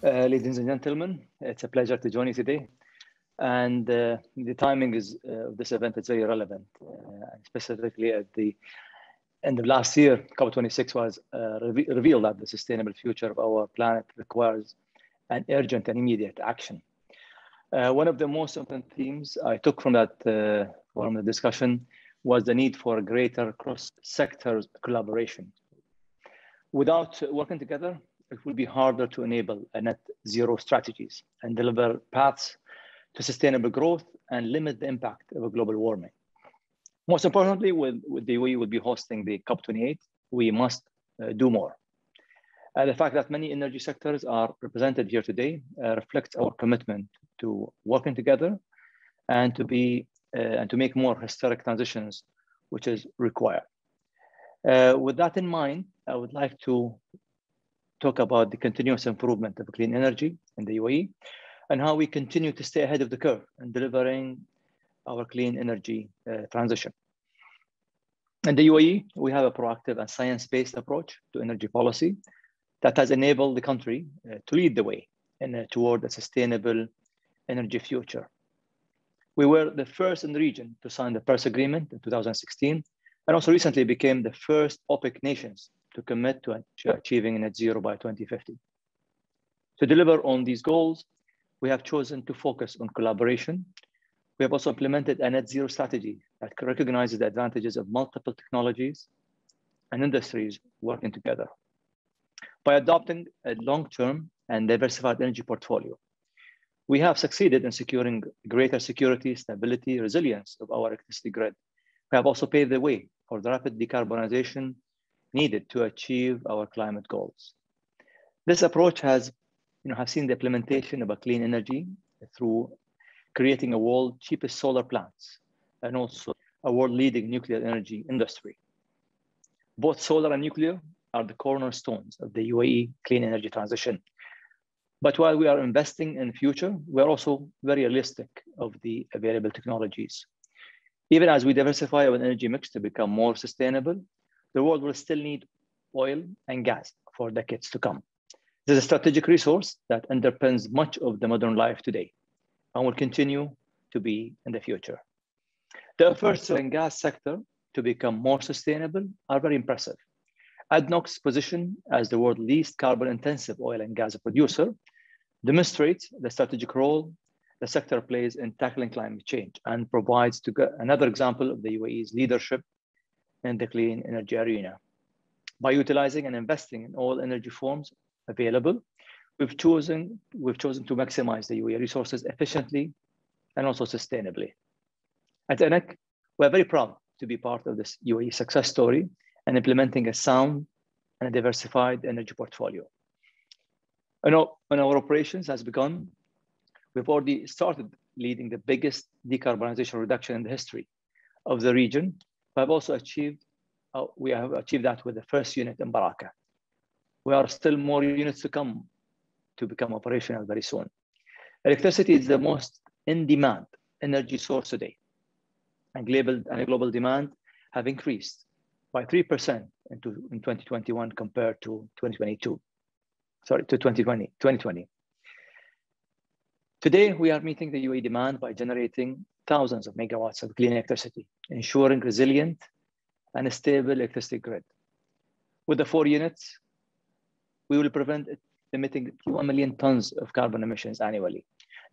Ladies and gentlemen, it's a pleasure to join you today. And the timing of this event is very relevant, specifically at the end of last year. COP26 was revealed that the sustainable future of our planet requires an urgent and immediate action. One of the most important themes I took from that forum of discussion was the need for greater cross-sector collaboration. Without working together, it will be harder to enable a net zero strategies and deliver paths to sustainable growth and limit the impact of global warming. Most importantly, with the UAE will be hosting the COP28, we must do more. The fact that many energy sectors are represented here today reflects our commitment to working together and to make more historic transitions, which is required. With that in mind, I would like to talk about the continuous improvement of clean energy in the UAE and how we continue to stay ahead of the curve in delivering our clean energy transition. In the UAE, we have a proactive and science-based approach to energy policy that has enabled the country to lead the way toward a sustainable energy future. We were the first in the region to sign the Paris Agreement in 2016, and also recently became the first OPEC nations to commit to achieving net zero by 2050. To deliver on these goals, we have chosen to focus on collaboration. We have also implemented a net zero strategy that recognizes the advantages of multiple technologies and industries working together. By adopting a long-term and diversified energy portfolio, we have succeeded in securing greater security, stability, resilience of our electricity grid. We have also paved the way for the rapid decarbonization needed to achieve our climate goals. This approach has seen the implementation of a clean energy through creating a world cheapest solar plants and also a world leading nuclear energy industry. Both solar and nuclear are the cornerstones of the UAE clean energy transition. But while we are investing in the future, we are also very realistic of the available technologies. Even as we diversify our energy mix to become more sustainable, the world will still need oil and gas for decades to come. This is a strategic resource that underpins much of the modern life today and will continue to be in the future. The efforts of the oil and gas sector to become more sustainable are very impressive. ADNOC's position as the world's least carbon-intensive oil and gas producer demonstrates the strategic role the sector plays in tackling climate change and provides another example of the UAE's leadership in the clean energy arena. By utilizing and investing in all energy forms available, we've chosen to maximize the UAE resources efficiently and also sustainably. At ENEC, we're very proud to be part of this UAE success story and implementing a sound and a diversified energy portfolio. And our operations has begun. We've already started leading the biggest decarbonization reduction in the history of the region. We have also achieved that with the first unit in Baraka. We are still more units to come to become operational very soon. Electricity is the most in-demand energy source today, and global demand have increased by 3% in 2021 compared to 2020. Today, we are meeting the UAE demand by generating thousands of megawatts of clean electricity, ensuring resilient and a stable electricity grid. With the 4 units, we will prevent emitting 1 million tons of carbon emissions annually,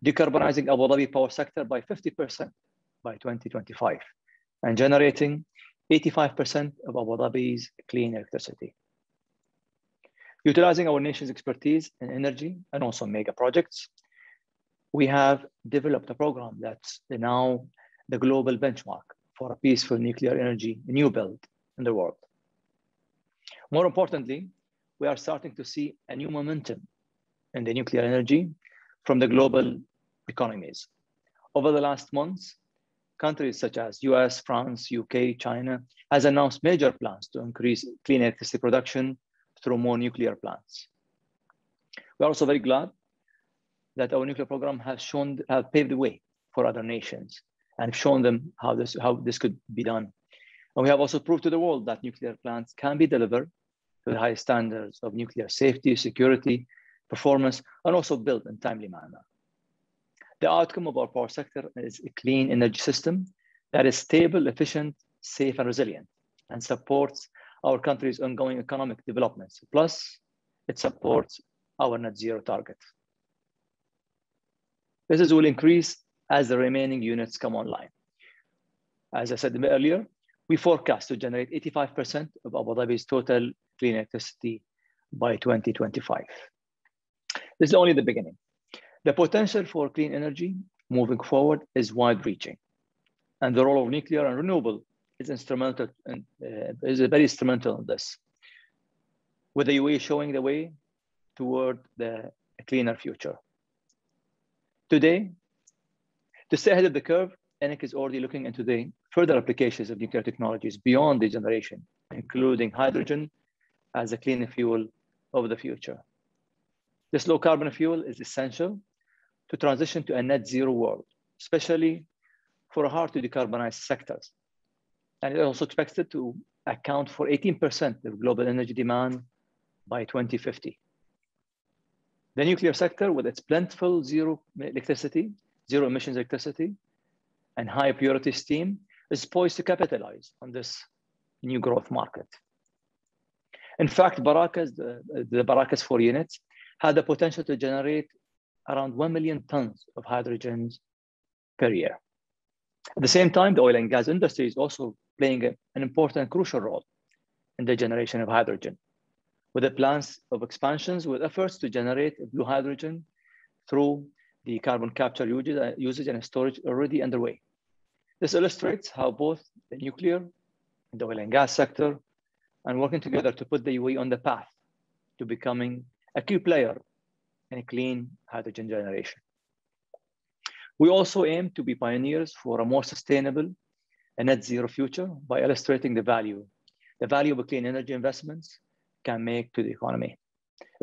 decarbonizing Abu Dhabi power sector by 50% by 2025, and generating 85% of Abu Dhabi's clean electricity. Utilizing our nation's expertise in energy and also mega projects, we have developed a program that's now the global benchmark for a peaceful nuclear energy new build in the world. More importantly, we are starting to see a new momentum in the nuclear energy from the global economies. Over the last months, countries such as US, France, UK, China has announced major plans to increase clean electricity production through more nuclear plants. We are also very glad that our nuclear program have paved the way for other nations and shown them how this could be done. And we have also proved to the world that nuclear plants can be delivered to the highest standards of nuclear safety, security, performance, and also built in a timely manner. The outcome of our power sector is a clean energy system that is stable, efficient, safe, and resilient, and supports our country's ongoing economic developments. Plus, it supports our net zero target. This will increase as the remaining units come online. As I said earlier, we forecast to generate 85% of Abu Dhabi's total clean electricity by 2025. This is only the beginning. The potential for clean energy moving forward is wide-reaching, and the role of nuclear and renewable is instrumental and is very instrumental in this, with the UAE showing the way toward a cleaner future. Today, to stay ahead of the curve, ENEC is already looking into the further applications of nuclear technologies beyond the generation, including hydrogen as a cleaner fuel of the future. This low carbon fuel is essential to transition to a net zero world, especially for hard to decarbonize sectors. And it is also expected to account for 18% of global energy demand by 2050. The nuclear sector, with its plentiful zero electricity, zero emissions electricity, and high purity steam, is poised to capitalize on this new growth market. In fact, the Barakas 4 units had the potential to generate around 1 million tons of hydrogen per year. At the same time, the oil and gas industry is also playing an important and crucial role in the generation of hydrogen, with the plans of expansions with efforts to generate blue hydrogen through the carbon capture usage and storage already underway. This illustrates how both the nuclear and the oil and gas sector are working together to put the UAE on the path to becoming a key player in a clean hydrogen generation. We also aim to be pioneers for a more sustainable and net zero future by illustrating the value of clean energy investments can make to the economy.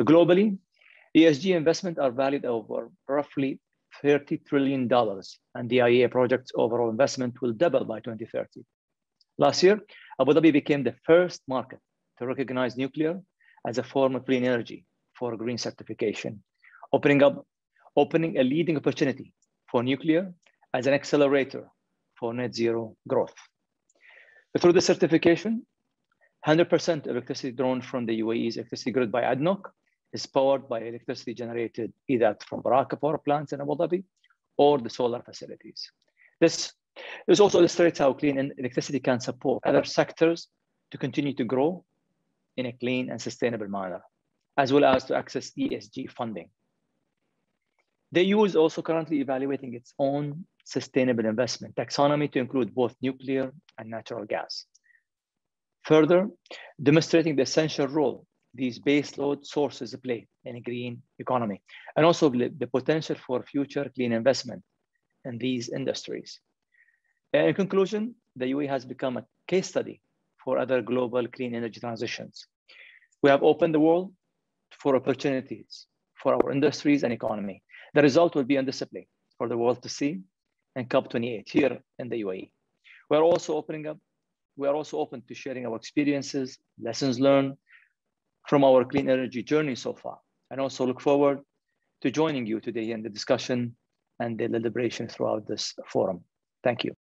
Globally, ESG investments are valued over roughly $30 trillion, and the IEA project's overall investment will double by 2030. Last year, Abu Dhabi became the first market to recognize nuclear as a form of clean energy for green certification, opening a leading opportunity for nuclear as an accelerator for net zero growth. Through the certification, 100% of electricity drawn from the UAE's electricity grid by ADNOC is powered by electricity generated either from Baraka power plants in Abu Dhabi or the solar facilities. This also illustrates how clean electricity can support other sectors to continue to grow in a clean and sustainable manner, as well as to access ESG funding. The EU is also currently evaluating its own sustainable investment taxonomy to include both nuclear and natural gas, further demonstrating the essential role these baseload sources play in a green economy, and also the potential for future clean investment in these industries. In conclusion, the UAE has become a case study for other global clean energy transitions. We have opened the world for opportunities for our industries and economy. The result will be on display for the world to see in COP28 here in the UAE. We are also open to sharing our experiences, lessons learned from our clean energy journey so far, and also look forward to joining you today in the discussion and the deliberation throughout this forum. Thank you.